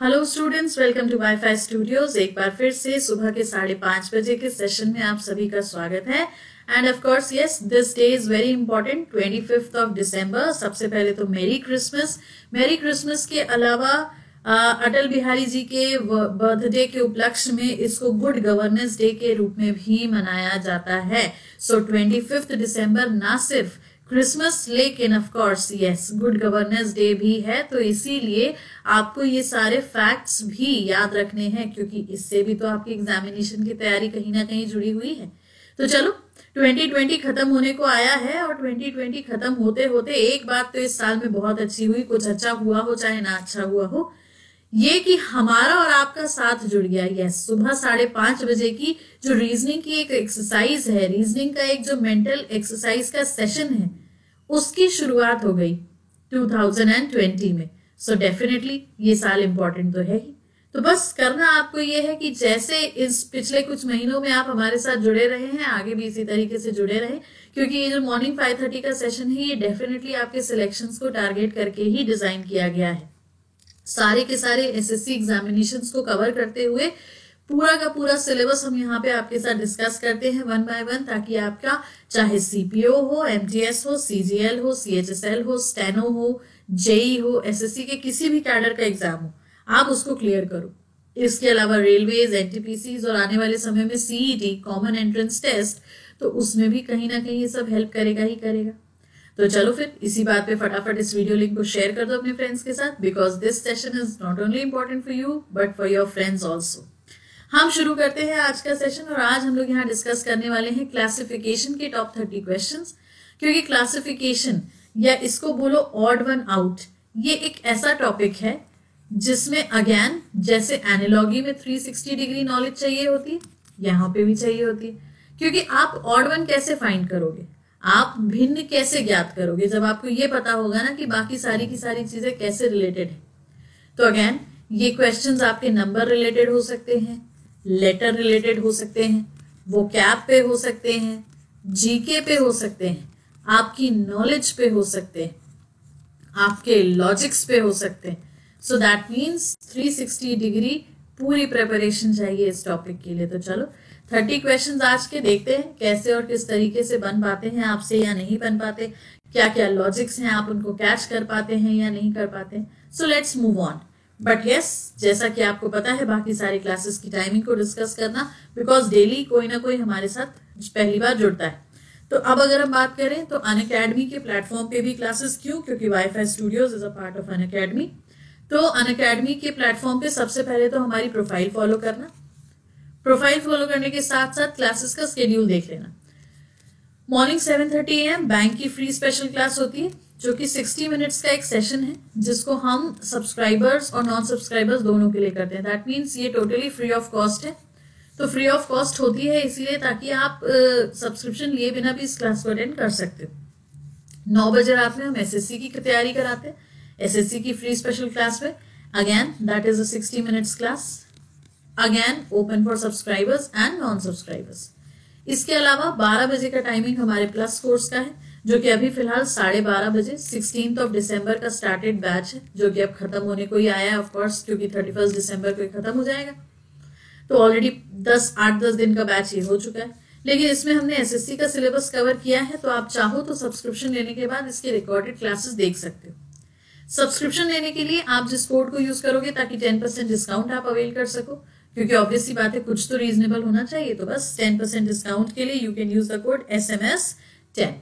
Hello students, welcome to WiFi studios. एक बार फिर से सुबह के 5:30 बजे के सेशन में आप सभी का स्वागत है। End of course yes, this day is very important, 25th of December. सबसे पहले तो मेरी क्रिसमस। मेरी क्रिसमस के अलावा अटल बिहारी जी के बर्थडे के उपलक्ष्य में इसको गुड गवर्नेंस डे के रूप में भी मनाया जाता है। सो 25th दिसंबर ना सिर्फ क्रिसमस लेकिन of course yes good governance day भी है, तो इसीलिए आपको ये सारे फैक्ट्स भी याद रखने हैं, क्योंकि इससे भी तो आपकी एग्जामिनेशन की तैयारी कहीं ना कहीं जुड़ी हुई है। तो चलो, 2020 खत्म होने को आया है और 2020 खत्म होते होते एक बात तो इस साल में बहुत अच्छी हुई, कुछ अच्छा हुआ हो चाहे ना अच्छा हुआ हो, ये कि हमारा और आपका साथ जुड़ गया। यस, सुबह 5:30 बजे की जो रीजनिंग की एक एक्सरसाइज है, रीजनिंग का एक जो मेंटल एक्सरसाइज का सेशन है, उसकी शुरुआत हो गई 2020 में। सो डेफिनेटली ये साल इंपॉर्टेंट तो है ही। तो बस करना आपको ये है कि जैसे इस पिछले कुछ महीनों में आप हमारे साथ जुड़े रहे हैं, आगे भी इसी तरीके से जुड़े रहे, क्योंकि ये जो मॉर्निंग 5:30 का सेशन है, ये डेफिनेटली आपके सिलेक्शंस को टारगेट करके ही डिजाइन किया गया है। सारे के सारे एसएससी एग्जामिनेशंस को कवर करते हुए पूरा का पूरा सिलेबस हम यहाँ पे आपके साथ डिस्कस करते हैं वन बाय वन, ताकि आपका चाहे सीपीओ हो, एमटीएस हो, सीजीएल हो, सीएचएसएल हो, स्टेनो हो, जेई हो, एसएससी के किसी भी कैडर का एग्जाम हो, आप उसको क्लियर करो। इसके अलावा रेलवेज, एनटीपीसी और आने वाले समय में सीईटी कॉमन एंट्रेंस टेस्ट, तो उसमें भी कहीं ना कहीं ये सब हेल्प करेगा ही करेगा। तो चलो फिर इसी बात पे फटाफट इस वीडियो लिंक को शेयर कर दो अपने फ्रेंड्स के साथ, because this session is not only important for you but for your friends also. हम शुरू करते हैं आज का सेशन, और आज हम लोग यहाँ डिस्कस करने वाले हैं क्लासिफिकेशन के टॉप 30 क्वेश्चंस। क्योंकि क्लासिफिकेशन या इसको बोलो ऑड वन आउट, ये एक ऐसा टॉपिक है जिसमें अगेन जैसे एनालॉजी में 360 डिग्री नॉलेज चाहिए होती है, यहाँ पे भी चाहिए होती है। क्योंकि आप ऑड वन कैसे फाइंड करोगे, आप भिन्न कैसे ज्ञात करोगे, जब आपको ये पता होगा ना कि बाकी सारी की सारी चीजें कैसे रिलेटेड है। तो अगेन ये क्वेश्चंस आपके नंबर रिलेटेड हो सकते हैं, लेटर रिलेटेड हो सकते हैं, वोकैब पे हो सकते हैं, जीके पे हो सकते हैं, आपकी नॉलेज पे हो सकते हैं, आपके लॉजिक्स पे हो सकते हैं। सो दैट मीन्स 360 डिग्री पूरी प्रिपरेशन चाहिए इस टॉपिक के लिए। तो चलो 30 क्वेश्चंस आज के देखते हैं कैसे और किस तरीके से बन पाते हैं आपसे या नहीं बन पाते, क्या क्या लॉजिक्स हैं, आप उनको कैच कर पाते हैं या नहीं कर पाते। So let's move on. But yes, जैसा कि आपको पता है बाकी सारी क्लासेस की टाइमिंग को डिस्कस करना, बिकॉज डेली कोई ना कोई हमारे साथ पहली बार जुड़ता है। तो अब अगर हम बात करें तो अनअकैडमी के प्लेटफॉर्म पे भी क्लासेस, क्यों? क्योंकि wifi studios is a part of Unacademy. तो अनअकैडमी के प्लेटफॉर्म पे सबसे पहले तो हमारी प्रोफाइल फॉलो करना, प्रोफाइल फॉलो करने के साथ साथ क्लासेस का शेड्यूल देख लेना। मॉर्निंग 7:30 AM बैंक की फ्री स्पेशल क्लास होती है, जो कि 60 मिनट्स का एक सेशन है, जिसको हम सब्सक्राइबर्स और नॉन सब्सक्राइबर्स दोनों के लिए करते हैं। दैट मीन्स ये टोटली फ्री ऑफ कॉस्ट है। तो फ्री ऑफ कॉस्ट होती है इसलिए ताकि आप सब्सक्रिप्शन लिए बिना भी इस क्लास को अटेंड कर सकते हो। 9 बजे रात में हम एसएससी की तैयारी कराते हैं, एसएससी की फ्री स्पेशल क्लास में। Again that is a 60 minutes class, again open for subscribers and non subscribers. इसके अलावा 12 बजे का टाइमिंग हमारे प्लस कोर्स का है, जो कि अभी फिलहाल 12:30 बजे 16th ऑफ दिसंबर का स्टार्टेड बैच है, जो कि अब खत्म होने को ही आया है ऑफकोर्स, क्योंकि 31 दिसंबर को खत्म हो जाएगा। तो ऑलरेडी 8-10 दिन का बैच ये हो चुका है, लेकिन इसमें हमने एसएससी का सिलेबस कवर किया है। तो आप चाहो तो सब्सक्रिप्शन लेने के बाद इसके रिकॉर्डेड क्लासेस देख सकते हो। सब्सक्रिप्शन लेने के लिए आप जिस कोड को यूज करोगे ताकि 10% डिस्काउंट आप अवेल कर सको, क्योंकि ऑब्वियसली बात है कुछ तो रीजनेबल होना चाहिए, तो बस 10% डिस्काउंट के लिए you can use the code SMS10।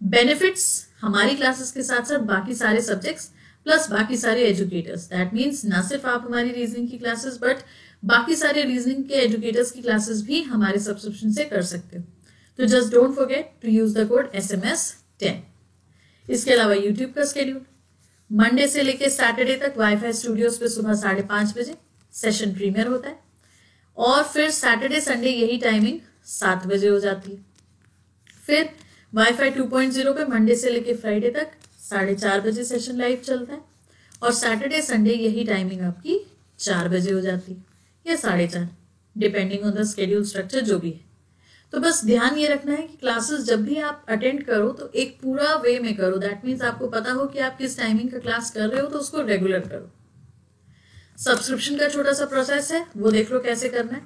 Benefits हमारी क्लासेस के साथ साथ बाकी सारे सब्जेक्ट्स प्लस बाकी सारे एजुकेटर्स, दैट मीन्स ना सिर्फ आप हमारी रीजनिंग की क्लासेस बट बाकी सारे रीजनिंग के एजुकेटर्स की क्लासेस भी हमारे सब्सक्रिप्शन से कर सकते हो। तो just don't forget to use the code SMS10। इसके अलावा यूट्यूब का शेड्यूल मंडे से लेकर सैटरडे तक वाईफाई स्टूडियोज पे सुबह 5:30 बजे सेशन प्रीमियर होता है, और फिर सैटरडे संडे यही टाइमिंग 7 बजे हो जाती है। फिर वाईफाई 2.0 पे मंडे से लेकर फ्राइडे तक 4:30 बजे सेशन लाइव चलता है, और सैटरडे संडे यही टाइमिंग आपकी 4 बजे हो जाती है या 4:30, depending on the schedule structure जो भी है। तो बस ध्यान ये रखना है कि क्लासेस जब भी आप अटेंड करो तो एक पूरा वे में करो। दैट मीन्स आपको पता हो कि आप किस टाइमिंग का क्लास कर रहे हो, तो उसको रेगुलर करो। सब्सक्रिप्शन का छोटा सा प्रोसेस है, वो देख लो कैसे करना है।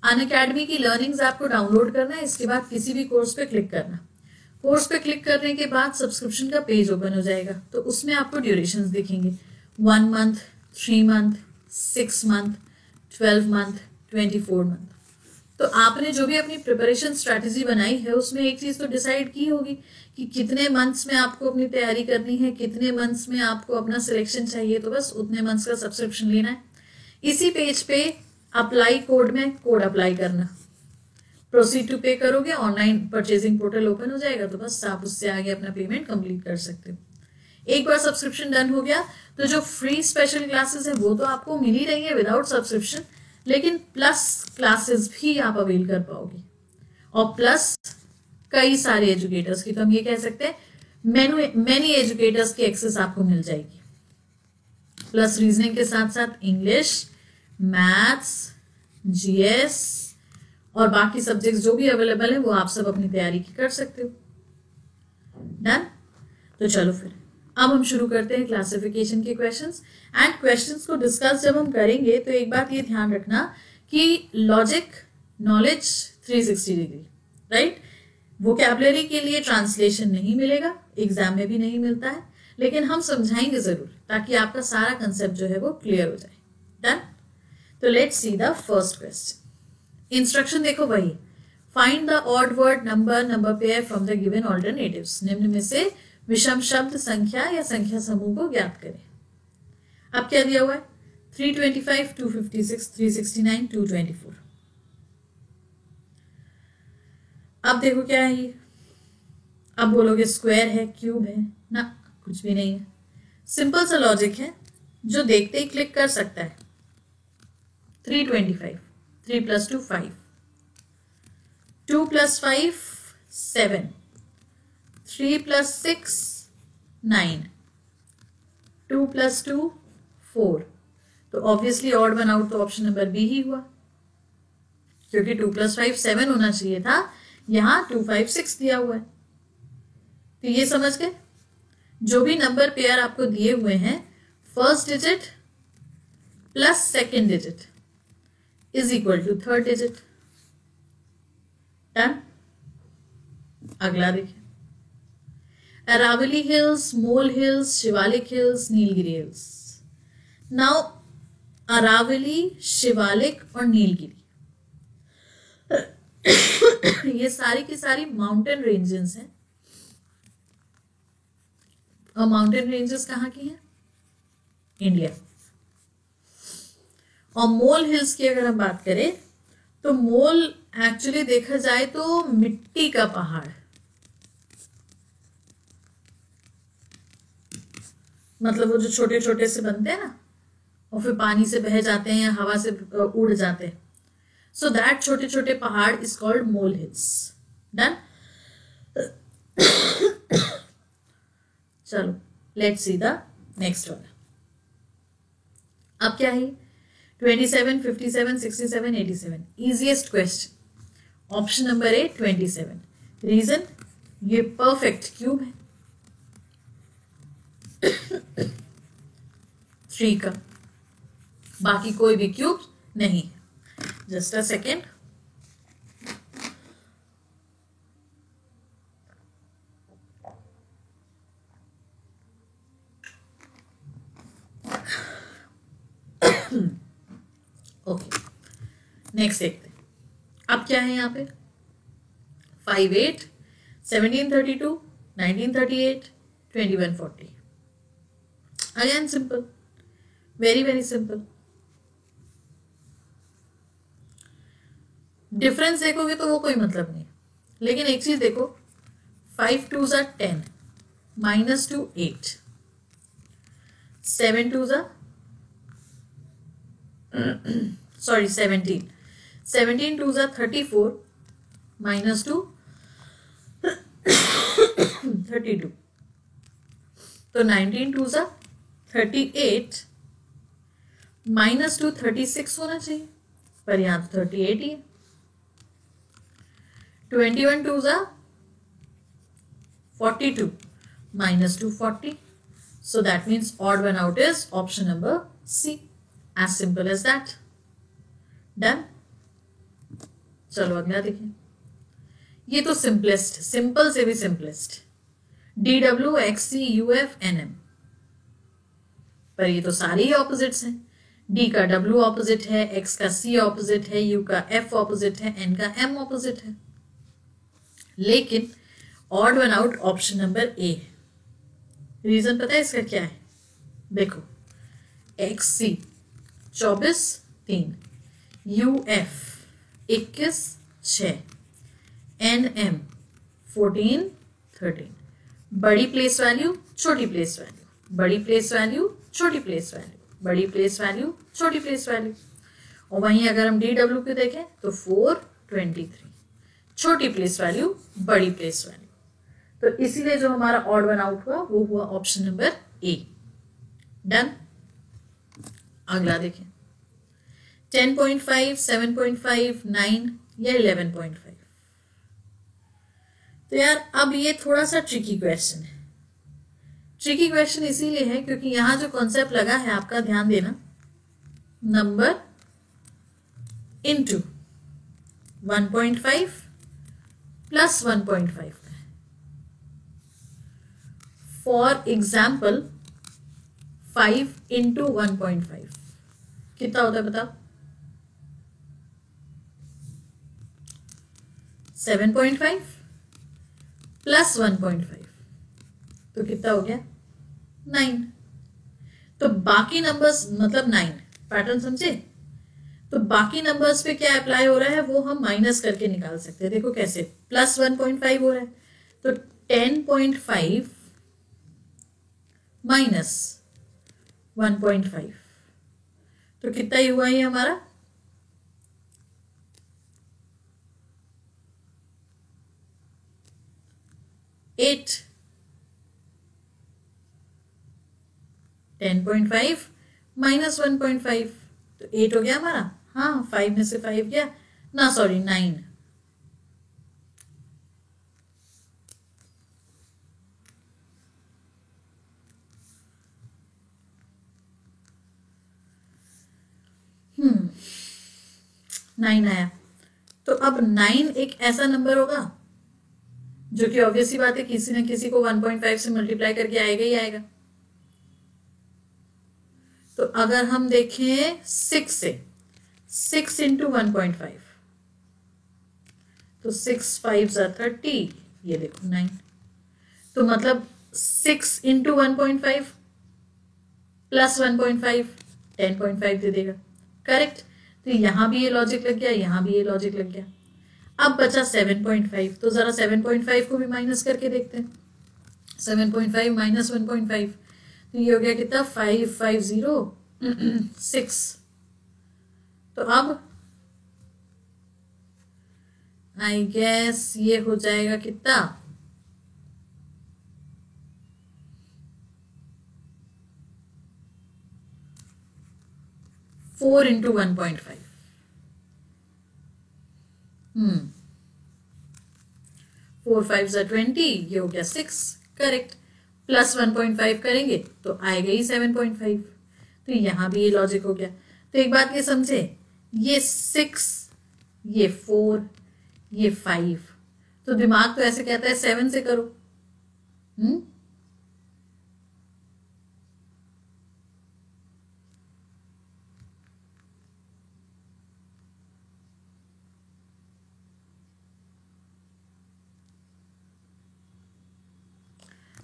अनअकैडमी की लर्निंग्स आपको डाउनलोड करना है, इसके बाद किसी भी कोर्स पे क्लिक करना। कोर्स पे क्लिक करने के बाद सब्सक्रिप्शन का पेज ओपन हो जाएगा, तो उसमें आपको ड्यूरेशंस दिखेंगे, 1 month, 3 month, 6 month, 12 month, 24 month. तो आपने जो भी अपनी प्रिपरेशन स्ट्रैटेजी बनाई है उसमें एक चीज तो डिसाइड की होगी कि कितने मंथ्स में आपको अपनी तैयारी करनी है, कितने मंथ्स में आपको अपना सिलेक्शन चाहिए, तो बस उतने मंथ्स का सब्सक्रिप्शन लेना है। इसी पेज पे अप्लाई कोड में कोड अप्लाई करना, प्रोसीड टू पे करोगे, ऑनलाइन परचेजिंग पोर्टल ओपन हो जाएगा, तो बस आप उससे आगे अपना पेमेंट कंप्लीट कर सकते हो। एक बार सब्सक्रिप्शन डन हो गया तो जो फ्री स्पेशल क्लासेस है वो तो आपको मिल ही रही है विदाउट सब्सक्रिप्शन, लेकिन प्लस क्लासेस भी आप अवेल कर पाओगे, और प्लस कई सारे एजुकेटर्स की, तो हम ये कह सकते हैं मेनी एजुकेटर्स की एक्सेस आपको मिल जाएगी। प्लस रीजनिंग के साथ साथ इंग्लिश, मैथ्स, जीएस और बाकी सब्जेक्ट्स जो भी अवेलेबल है वो आप सब अपनी तैयारी की कर सकते हो। डन? तो चलो फिर अब हम शुरू करते हैं क्लासिफिकेशन के क्वेश्चंस। एंड क्वेश्चंस को डिस्कस जब हम करेंगे तो एक बात ये ध्यान रखना कि logic, knowledge 360 degree, right? Vocabulary के लिए ट्रांसलेशन नहीं मिलेगा, एग्जाम में भी नहीं मिलता है, लेकिन हम समझाएंगे जरूर ताकि आपका सारा कंसेप्ट जो है वो क्लियर हो जाए। डन? तो let's see the first question. Instruction देखो वही, find the odd word number pair from the given alternatives. निम्न में से विषम शब्द संख्या या संख्या समूह को ज्ञात करें। अब क्या दिया हुआ है? 325, 256, 369, 224। अब देखो क्या है ये, अब बोलोगे स्क्वायर है, क्यूब है, ना कुछ भी नहीं है। सिंपल सा लॉजिक है जो देखते ही क्लिक कर सकता है। 325, 3 + 2 5, 2 + 5 7, 3 + 6 9, 2 + 2 4। तो ऑब्वियसली ऑड वन आउट तो ऑप्शन नंबर बी ही हुआ, क्योंकि 2 + 5 7 होना चाहिए था, यहां 2 5 6 दिया हुआ है। तो ये समझ गए, जो भी नंबर पेयर आपको दिए हुए हैं, first digit plus second digit is equal to third digit. Done? अगला देखिए, Aravalli hills, mole hills, Shivalik hills, Nilgiri hills. Now Aravalli, Shivalik और नीलगिरी ये सारी की सारी माउंटेन रेंजेस हैं। और माउंटेन रेंजेस कहाँ की हैं? इंडिया। और मोल हिल्स की अगर हम बात करें तो मोल एक्चुअली देखा जाए तो मिट्टी का पहाड़, मतलब वो जो छोटे छोटे से बनते हैं ना और फिर पानी से बह जाते हैं या हवा से उड़ जाते हैं, सो दैट छोटे छोटे पहाड़ is called mole hills. Done? चलो let's see the next one. अब क्या है? 27, 57, 67, 87। Easiest question option number A 27। Reason, ये परफेक्ट क्यूब है 3 का, बाकी कोई भी क्यूब नहीं। Just a second, okay next देखते हैं। अब क्या है यहाँ पे? 58, 1732, 1938, 2140। Again simple, very very simple. Difference देखोगे तो वो कोई मतलब नहीं, लेकिन एक चीज देखो, 5 2s are 10, -2 8, 7 2s are 17, 17 2s are 34, -2 32, तो 19 2s are 38, -2 36 होना चाहिए, पर यहाँ तो 38 ही है। 21 2s are 42, -2 40, so that means odd one out is option number C. As simple as that. Done. चलो अगला देखिए, ये तो सिंपलेस्ट, सिंपल से भी simplest, DW XC UF NM, पर ये तो सारे ही ऑपोजिट्स हैं। D का W ऑपोजिट है, X का C ऑपोजिट है, U का F ऑपोजिट है, N का M ऑपोजिट है। लेकिन odd one out option number A. Reason पता है इसका क्या है? देखो, XC 24 3, UF 21 6, NM 14 13, बड़ी प्लेस वैल्यू छोटी प्लेस वैल्यू, बड़ी प्लेस वैल्यू छोटी प्लेस वैल्यू, बड़ी प्लेस वैल्यू छोटी प्लेस वैल्यू। और वहीं अगर हम DW को देखें तो 4 23, छोटी प्लेस वैल्यू बड़ी प्लेस वैल्यू। तो इसीलिए जो हमारा ऑड वन आउट हुआ वो हुआ ऑप्शन नंबर ए। डन। अगला देखें, 10.5, 7.5, 9 या 11.5। तो यार अब ये थोड़ा सा ट्रिकी क्वेश्चन है। ट्रिकी क्वेश्चन इसीलिए है क्योंकि यहां जो कॉन्सेप्ट लगा है, आपका ध्यान देना, नंबर इनटू 1.5 प्लस 1.5 का है। फॉर एग्जाम्पल 5 इंटू 1.5 कितना होता है बताओ? 7.5 प्लस 1.5 तो कितना हो गया? 9। तो बाकी नंबर्स मतलब 9, पैटर्न समझे? तो बाकी नंबर्स पे क्या अप्लाई हो रहा है वो हम माइनस करके निकाल सकते हैं। देखो कैसे, प्लस 1.5 हो रहा है तो 10.5 माइनस 1.5 तो कितना ही हुआ ये हमारा? 8। 10.5 माइनस 1.5 तो 8 हो गया हमारा। हाँ, 5 में से 5 गया ना, सॉरी 9। हम्म 9 आया। तो अब 9 एक ऐसा नंबर होगा जो कि ऑब्वियस सी बात है किसी न किसी को 1.5 से मल्टीप्लाई करके आएगा ही आएगा। तो अगर हम देखें 6 से, 6 इंटू 1.5 तो 6 5 30, ये देखो 9। तो मतलब 6 इंटू 1.5 प्लस 1.5 10.5 दे देगा। करेक्ट। तो यहां भी ये लॉजिक लग गया, यहां भी ये लॉजिक लग गया। अब बचा 7.5, तो जरा 7.5 को भी माइनस करके देखते हैं। 7.5 माइनस 1.5 तो ये हो गया कितना? 550 6। तो अब आई गेस ये हो जाएगा कितना? 4 इंटू 1.5। 4 5 20, ये हो गया 6। करेक्ट। प्लस 1.5 करेंगे तो आएगा ही 7.5। तो यहां भी ये लॉजिक हो गया। तो एक बात ये समझे, ये 6, ये 4, ये 5, तो दिमाग तो ऐसे कहता है 7 से करो।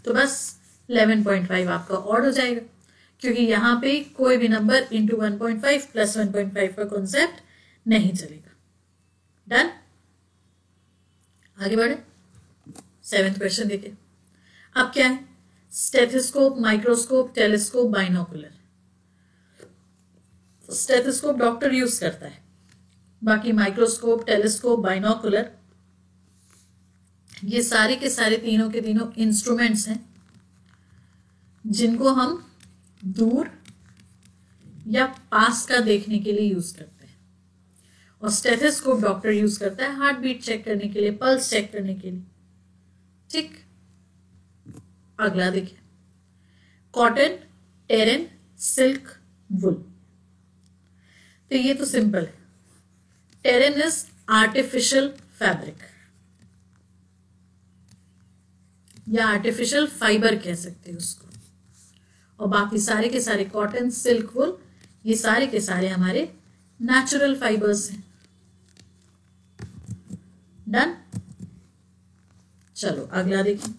तो बस 11.5 आपका ऑड हो जाएगा, क्योंकि यहां पे कोई भी नंबर इंटू 1.5 प्लस 1.5 का कॉन्सेप्ट नहीं चलेगा। डन। आगे बढ़े, 7th क्वेश्चन देखिए। अब क्या है? Stethoscope, microscope, telescope, binocular. Stethoscope doctor use करता है, बाकी माइक्रोस्कोप, टेलीस्कोप, बाइनोकुलर ये सारे के सारे तीनों के तीनों इंस्ट्रूमेंट्स हैं जिनको हम दूर या पास का देखने के लिए यूज करते हैं। और स्टेथोस्कोप डॉक्टर यूज करता है हार्ट बीट चेक करने के लिए, पल्स चेक करने के लिए। ठीक। अगला देखिए, कॉटन, टेरन, सिल्क, वुल। तो ये तो सिंपल है, टेरेन इज आर्टिफिशियल फैब्रिक या आर्टिफिशियल फाइबर कह सकते हैं उसको, और बाकी सारे के सारे कॉटन, सिल्क, वुल, ये सारे के सारे हमारे नेचुरल फाइबर्स हैं। डन। चलो अगला देखिए,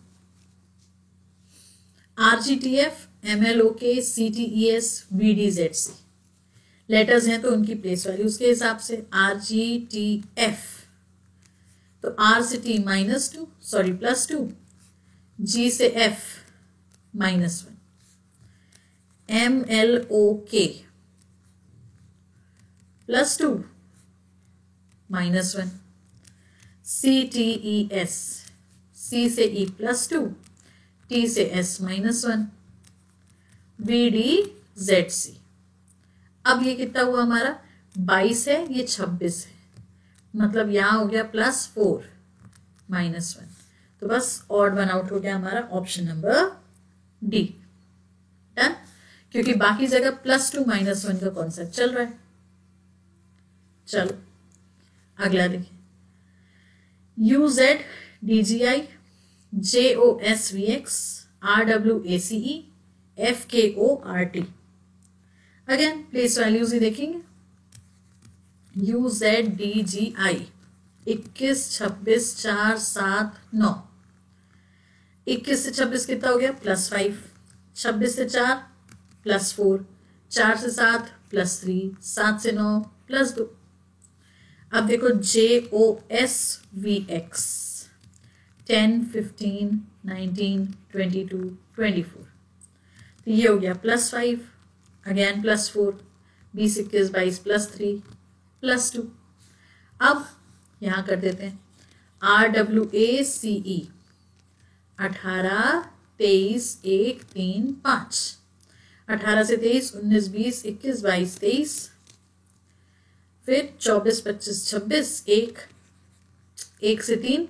RGTF, MLOK, CTES, VDZC letters हैं तो उनकी प्लेस वैल्यूज के हिसाब से। RGTF तो R से T +2, G से F -1, MLOK +2 -1, CTES C से E +2, T से S -1, VDZC। अब ये कितना हुआ हमारा 22 है, ये 26 है, मतलब यहां हो गया +4 -1, तो बस ऑड वन आउट हो गया हमारा ऑप्शन नंबर डी। डन, क्योंकि बाकी जगह +2 -1 का कॉन्सेप्ट चल रहा है। चलो अगला देखिए, UZDGI, JOSVX, RWACE, FKORT। Again place values ही देखेंगे। UZDGI 21, 26, 4, 7, 9। 21 से 26 कितना हो गया +5, 26 से 4 +4, 4 से 7 +3, 7 से 9 +2। अब देखो JOSVX 10, 15, 19, 22, 24, तो ये हो गया +5, अगेन +4, 20, 21, 22 +3 +2। अब यहां कर देते हैं RWACE 18, 23, 1, 3, 5। 18 से 23, 19, 20, 21, 22, 23, फिर 24, 25, 26, 1 से 3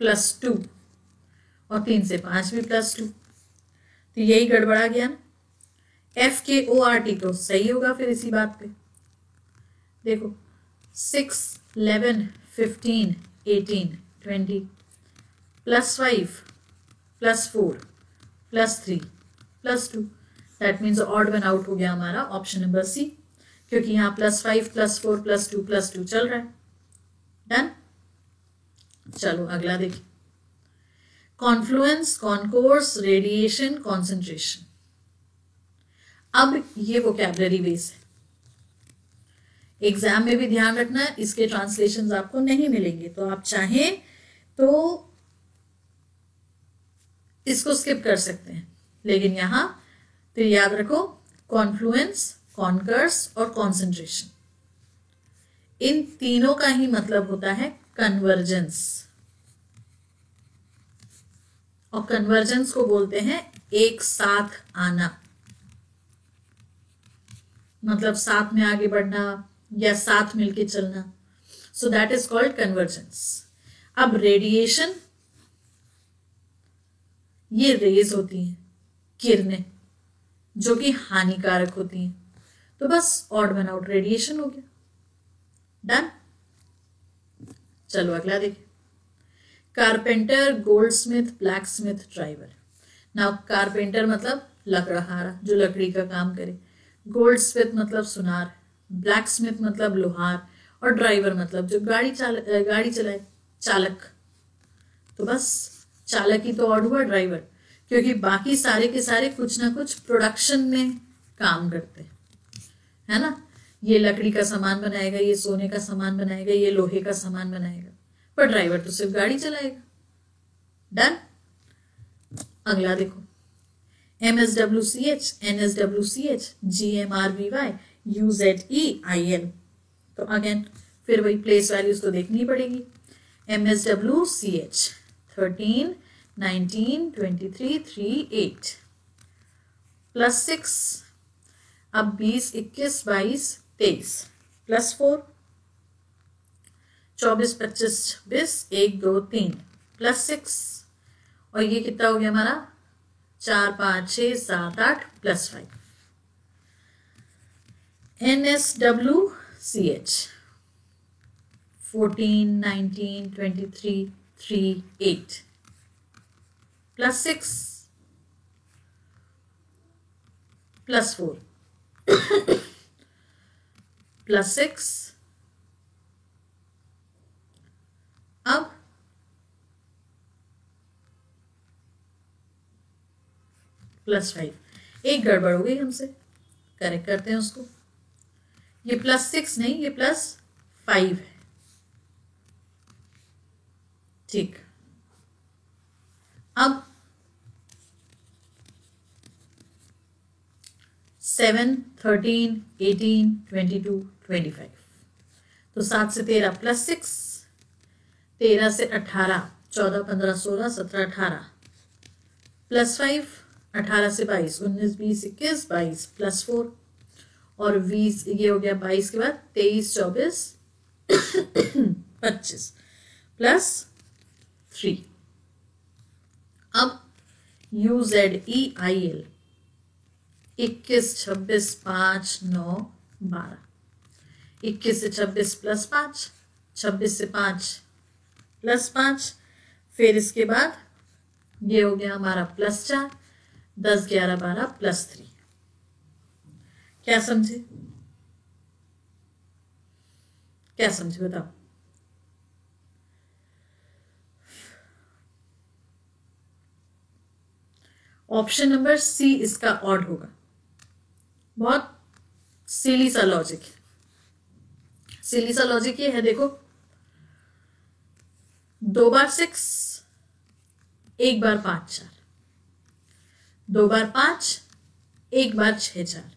+2 और 3 से 5 भी +2, तो यही गड़बड़ा गया ना। FKORT तो सही होगा फिर इसी बात पे। देखो 6, 11, 15, 18, 20 +5 +4 +3 +2, that means odd one out हो गया हमारा ऑप्शन नंबर सी, क्योंकि यहाँ +5 +4 +2 +2 चल रहा है। डन। चलो अगला देखिए, कॉन्फ्लुएंस, कॉनकोर्स, रेडिएशन, कॉन्सेंट्रेशन। अब ये वोकैबुलरी बेस है, एग्जाम में भी ध्यान रखना, इसके ट्रांसलेशंस आपको नहीं मिलेंगे, तो आप चाहें तो इसको स्किप कर सकते हैं, लेकिन यहां फिर याद रखो कॉन्फ्लुएंस, कॉनकर्स और कॉन्सेंट्रेशन, इन तीनों का ही मतलब होता है कन्वर्जेंस, और कन्वर्जेंस को बोलते हैं एक साथ आना, मतलब साथ में आगे बढ़ना या साथ मिलके चलना, so that is called convergence. अब रेडिएशन, ये रेज होती हैं, किरणें जो कि हानिकारक होती हैं, तो बस ऑड वन आउट रेडिएशन हो गया। डन। चलो अगला देखिए, carpenter, Goldsmith, blacksmith, driver. Now carpenter मतलब लकड़हारा जो लकड़ी का काम करे, गोल्डस्मिथ मतलब सुनार, ब्लैकस्मिथ मतलब लोहार, और ड्राइवर मतलब जो गाड़ी चलाए, चालक। तो बस चालक ही तो ऑड हुआ ड्राइवर, क्योंकि बाकी सारे के सारे कुछ ना कुछ प्रोडक्शन में काम करते हैं, है ना। ये लकड़ी का सामान बनाएगा, ये सोने का सामान बनाएगा, ये लोहे का सामान बनाएगा, पर ड्राइवर तो सिर्फ गाड़ी चलाएगा। डन। अगला देखो, MSWCH, NSWCH, GMRVY, UZEIL। तो अगेन फिर वही प्लेस वैल्यूज तो देखनी पड़ेगी। MSWCH 13, 19, 23, 3, 8 +6, अब 20, 21, 22, 23 +4, 24, 25, 26, 1, 2, 3 +6, और ये कितना हो गया हमारा 4, 5, 6, 7, 8 +5। NSWCH 14, 19, 23, 3, 8 plus 6 plus 4 plus 6 अब प्लस 5। एक गड़बड़ हो गई हमसे, करेक्ट करते हैं उसको। ये प्लस 6 नहीं, ये प्लस 5 है। ठीक, अब 7, 13, 18, 22, 25। तो 7 से 13 प्लस 6, 13 से 18, 14, 15, 16, 17, 18 प्लस 5, 18 से 22, 19, 20, 21, 22 प्लस 4 और 20, ये हो गया 22 के बाद 23, 24, 25 प्लस 3। अब UZEIL 21, 26, 5, 9, 12। 21 से 26 प्लस 5, 26 से 5 प्लस 5, फिर इसके बाद ये हो गया हमारा प्लस 4, 10, 11, 12 प्लस 3। क्या समझे? क्या समझे बताओ? ऑप्शन नंबर सी इसका ऑड होगा। बहुत सिली सा लॉजिक है। सिली सा लॉजिक ये है, देखो 2 बार 6, 1 बार 5 4, 2 बार 5, 1 बार 6 4,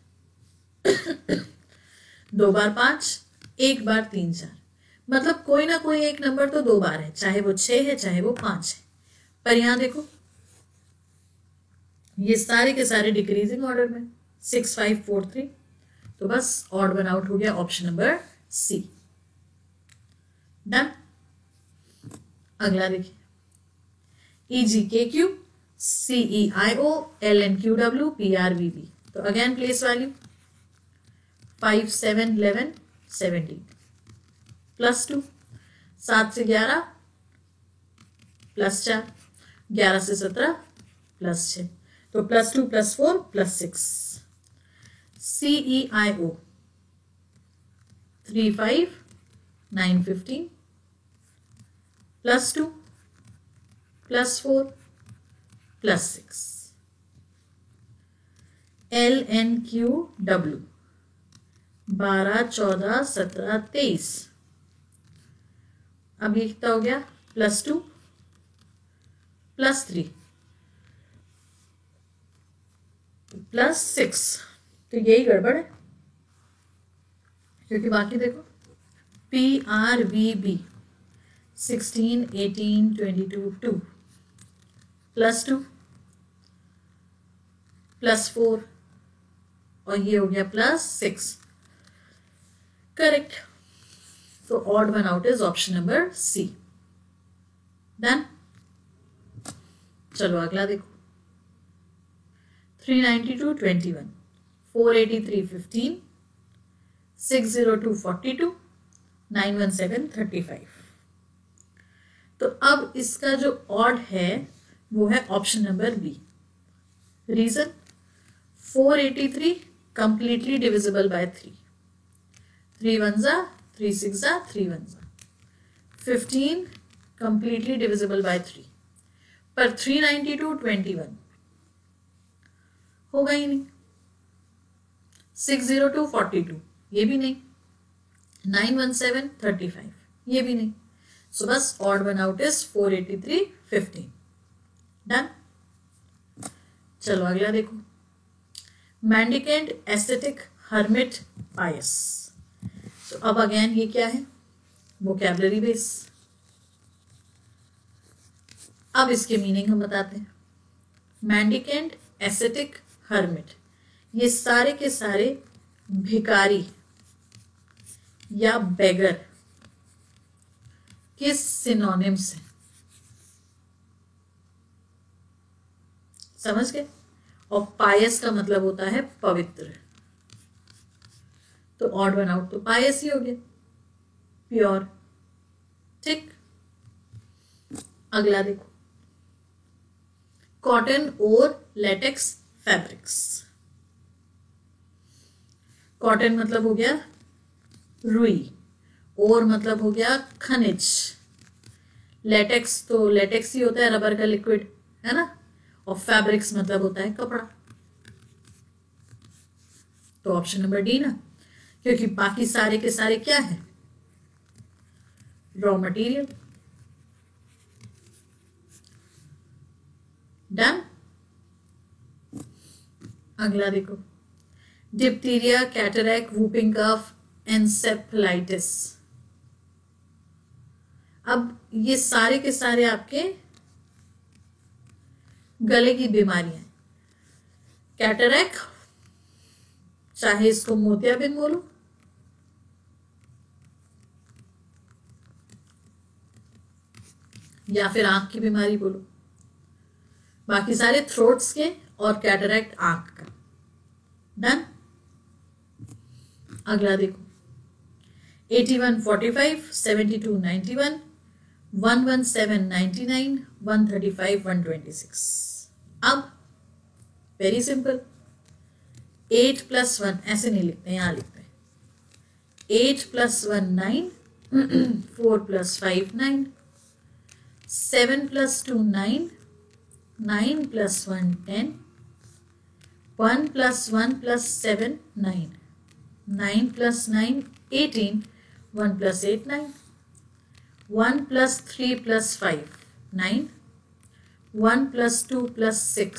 2 बार 5, 1 बार 3 4। मतलब कोई ना कोई एक नंबर तो 2 बार है, चाहे वो 6 है चाहे वो 5 है। पर यहां देखो ये सारे के सारे डिक्रीजिंग ऑर्डर में, 6, 5, 4, 3। तो बस ऑड वन आउट हो गया ऑप्शन नंबर सी। डन। अगला देखिए, EGKQ CEIO LNQW PRVB। तो अगेन प्लेस वैल्यू 5, 7, 11, 17 प्लस 2, 7 से 11 प्लस 4, 11 से 17 प्लस 6। तो plus 2 plus 4 plus 6। CEIO 3, 5, 9, 15 plus 2 plus 4 plus 6। LNQW 12, 14, 17, 23। अब ये कितना हो गया? Plus 2 plus 3 plus 6। तो यही गड़बड़ है, क्योंकि बाकी देखो PRVB 16, 18, 22 2 प्लस 2 प्लस 4 और ये हो गया प्लस 6। करेक्ट। तो odd one out is option number C. Done. चलो अगला देखो, 392 21, 483 15, 602 42, 917 35। तो अब इसका जो ऑड है वो है option number B. Reason 483 completely divisible by 3, 3 1 जा 3 6 जा 3 1 जा। 15 कंप्लीटली डिविजिबल बाय 3, पर 392 21 होगा ही नहीं। 602 42 ये भी नहीं, 917 35 ये भी नहीं। सो बस odd one out is 483 15। Done. चलो अगला देखो, मेंडिकेंट एस्थेटिक हर्मिट पायस। तो अब अगेन ये क्या है? Vocabulary base. अब इसके मीनिंग हम बताते हैं। मेंडिकेंट एस्थेटिक हर्मिट, ये सारे के सारे भिखारी या बेगर के सिनोनिम्स हैं। समझ गए? और पायस का मतलब होता है पवित्र। तो ऑड वन आउट तो पाई ऐसी हो गया, प्योर। ठीक, अगला देखो, कॉटन और लेटेक्स फैब्रिक्स। कॉटन मतलब हो गया रुई, और मतलब हो गया खनिज, लेटेक्स तो लेटेक्स ही होता है, रबर का लिक्विड है ना, और फैब्रिक्स मतलब होता है कपड़ा। तो ऑप्शन नंबर डी ना, क्योंकि बाकी सारे के सारे क्या है, रॉ मटेरियल। डन। अगला देखो, diphtheria, cataract, whooping cough, encephalitis. अब ये सारे के सारे आपके गले की बीमारियां। कैटरैक्ट, चाहे इसको मोतियाबिंद बोलो, या फिर आंख की बीमारी बोलो, बाकी सारे थ्रोट्स के, और कैटरैक्ट आंख का। डन। अगला देखो, 8145, 7291, 11799, 135 126। अब वेरी सिंपल, 8 + 1 ऐसे नहीं लिखते, यहां लिखते हैं 8 + 1 9, 4 + 5 9, 7 + 2 9, 9 + 1 10, 1 + 1 + 7 9, 9 + 9 18, 1 + 8 9, 1 + 3 + 5 9, 1 + 2 + 6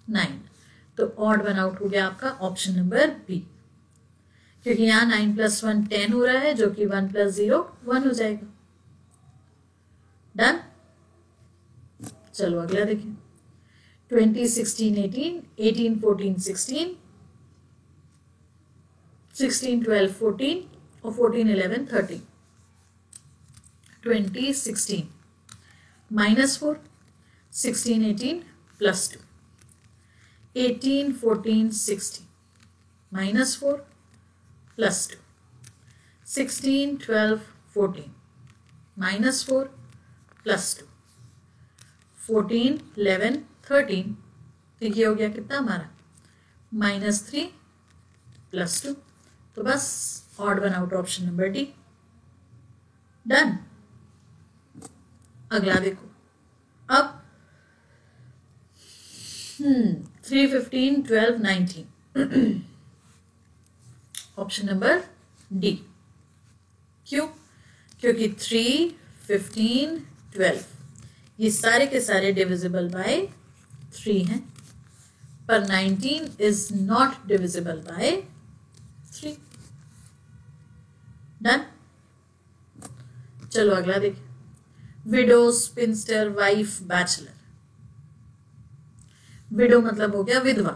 9। तो ऑड वन आउट हो गया आपका ऑप्शन नंबर बी, क्योंकि यहां 9 + 1 10 हो रहा है, जो कि 1 + 0 1 हो जाएगा। डन। चलो अगला देखें, 2016 18, 18 14 16, 16 12 14, और 14 11 13। 2016 -4, 16 18 +2, 18 14 16 -4 +2, 16 12 14 -4 +2, 14 11 13। तो ये हो गया कितना हमारा, -3 +2। तो बस odd one out option number D. Done. अगला देखो, अब 3 15 12 19, ऑप्शन नंबर डी। क्यों? क्योंकि 3 15 12 ये सारे के सारे डिविजिबल बाय 3 हैं, पर 19 is not divisible by 3। Done. चलो अगला देखिए, window, sphincter, wife, bachelor. Window मतलब हो गया विधवा,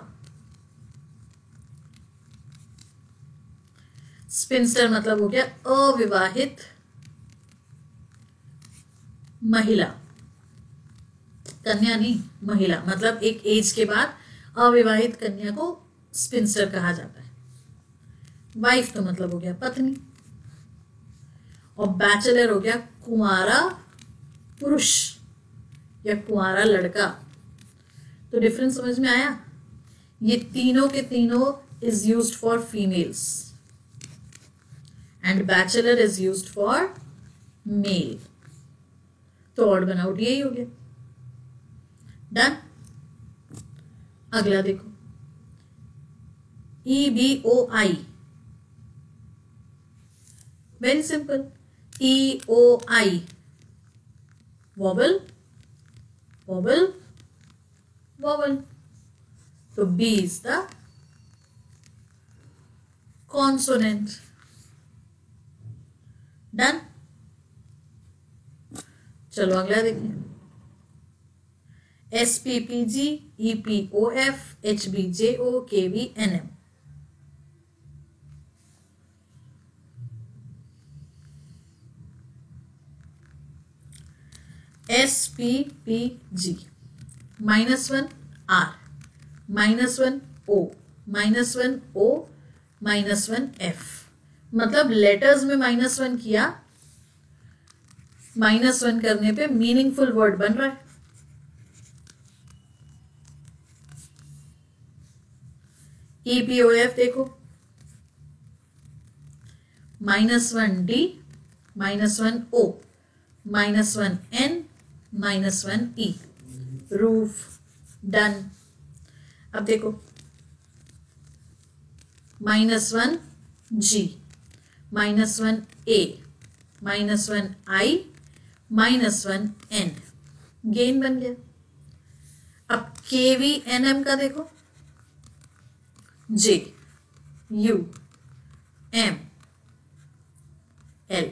स्पिंस्टर मतलब हो गया अविवाहित महिला, कन्या नहीं, महिला, मतलब एक एज के बाद अविवाहित कन्या को स्पिंस्टर कहा जाता है। वाइफ तो मतलब हो गया पत्नी, और बैचलर हो गया कुंवारा पुरुष या कुंवारा लड़का। तो डिफरेंस समझ में आया? ये तीनों के तीनों is used for females and bachelor is used for male. तो ऑड वन आउट यही हो गया। डन। अगला देखो, EBOI, very simple, EOI, vowel vowel vowel. तो B is the consonant. Done. चलो अगला देखिए, SPPG, EPOF, HBJO, KVNM। SPPG, -1 R, -1 O, -1 O, -1 F। मतलब लेटर्स में -1 किया, -1 करने पे मीनिंगफुल वर्ड बन रहा है। EPOF देखो, -1D, -1O, -1N, -1E, roof, done. अब देखो -1G, -1A, -1I, -1N, gain बन गया। अब KVNM का देखो, J, U, M, L,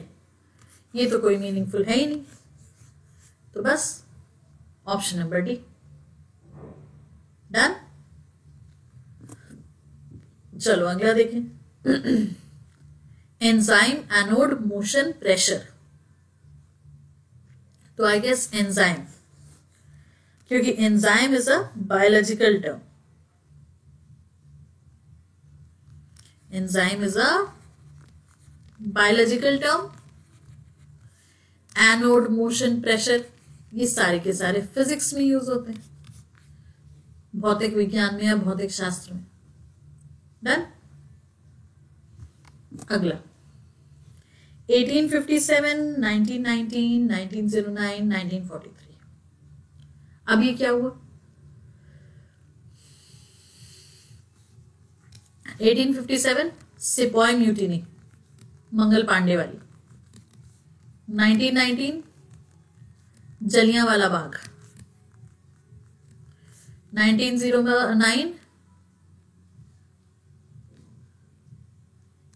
ये तो कोई मीनिंगफुल है ही नहीं, तो बस ऑप्शन नंबर डी। डन। चलो अगला देखें। एंजाइम एनोड मोशन प्रेशर, तो आई गेस एंजाइम, क्योंकि enzyme is a biological term. Enzyme is a biological term. Anode motion pressure, ये सारे के सारे फिजिक्स में यूज होते हैं, भौतिक विज्ञान में या भौतिक शास्त्र में। डन। अगला 1857, 1919, 1909, 1943। अब ये क्या हुआ? 1857 सिपॉय म्यूटिनी, मंगल पांडे वाली। 1919 जलियांवाला बाग। 1909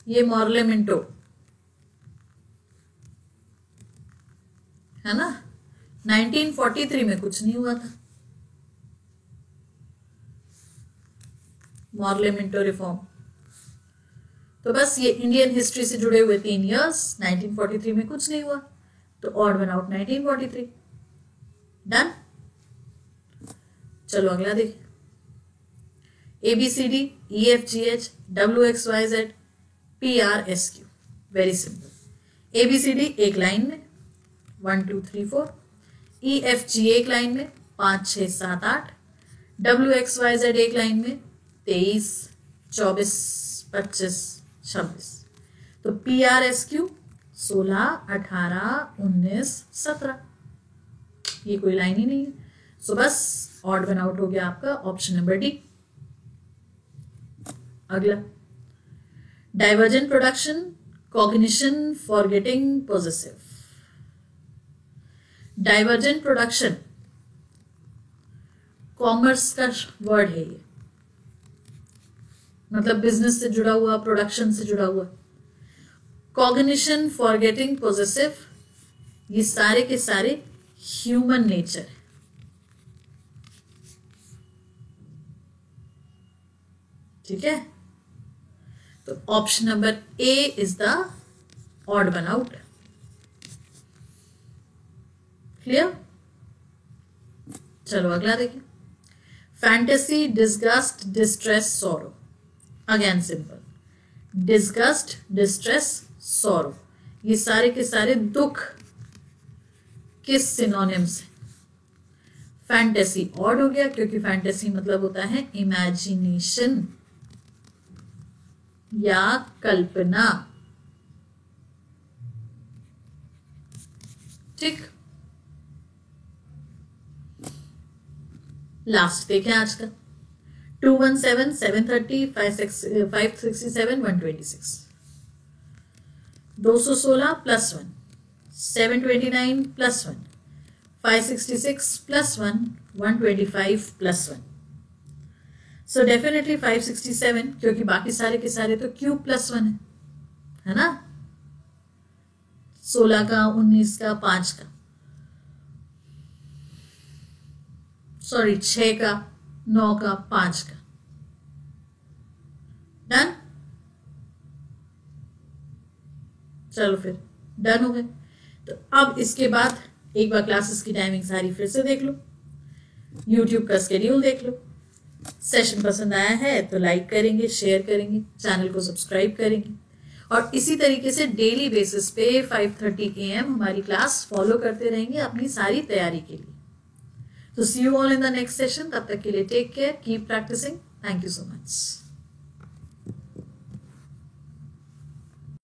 ये मॉर्ले मिंटो, है ना। 1943 में कुछ नहीं हुआ था, मॉर्ले मिंटो रिफॉर्म। तो बस ये इंडियन हिस्ट्री से जुड़े हुए 3 इयर्स। 1943 में कुछ नहीं हुआ, तो ऑड वन आउट 1943। डन। चलो अगला देखिए। ABCD, EFGH, WXYZ, PRSQ, very simple. ABCD एक लाइन में 1 2 3 4, EFG एक लाइन में 5 6 7 8, WXYZ एक लाइन में 23 24 25 26। तो PRSQ 16 18 19 17, ये कोई लाइन ही नहीं है। सो बस ऑड वन आउट हो गया आपका ऑप्शन नंबर डी। अगला divergent production, cognition, forgetting, possessive. Divergent production commerce का वर्ड है ये, मतलब बिजनेस से जुड़ा हुआ, प्रोडक्शन से जुड़ा हुआ। कॉग्निशन, फॉरगेटिंग, पोजेसिव, ये सारे के सारे ह्यूमन नेचर है। ठीक है, तो option number A is the odd one out. Clear. चलो अगला देखिए। Fantasy, disgust, distress, sorrow. Again simple. Disgust, distress, sorrow, ये सारे के सारे दुख किस सिनोनिम्स है? फैंटेसी ऑड हो गया, क्योंकि फैंटेसी मतलब होता है इमेजिनेशन या कल्पना। ठीक। लास्ट देखें आज का। 217, 730, 567, 126। 216 + 1, 729 + 1, 566 + 1, 125 + 1। सो डेफिनेटली 567, क्योंकि बाकी सारे के सारे तो क्यूब +1 है ना। 16 का, 19 का, 5 का, सॉरी 6 का, 9 का, 5 का। डन। चलो फिर डन हो गए। तो अब इसके बाद एक बार क्लासेस की टाइमिंग सारी फिर से देख लो, यूट्यूब का स्केड्यूल देख लो। सेशन पसंद आया है तो लाइक करेंगे, शेयर करेंगे, चैनल को सब्सक्राइब करेंगे, और इसी तरीके से डेली बेसिस पे 5:30 AM हमारी क्लास फॉलो करते रहेंगे अपनी सारी तैयारी के लिए। तो see you all in the next session. तब तक के लिए take care, keep practicing. Thank you so much.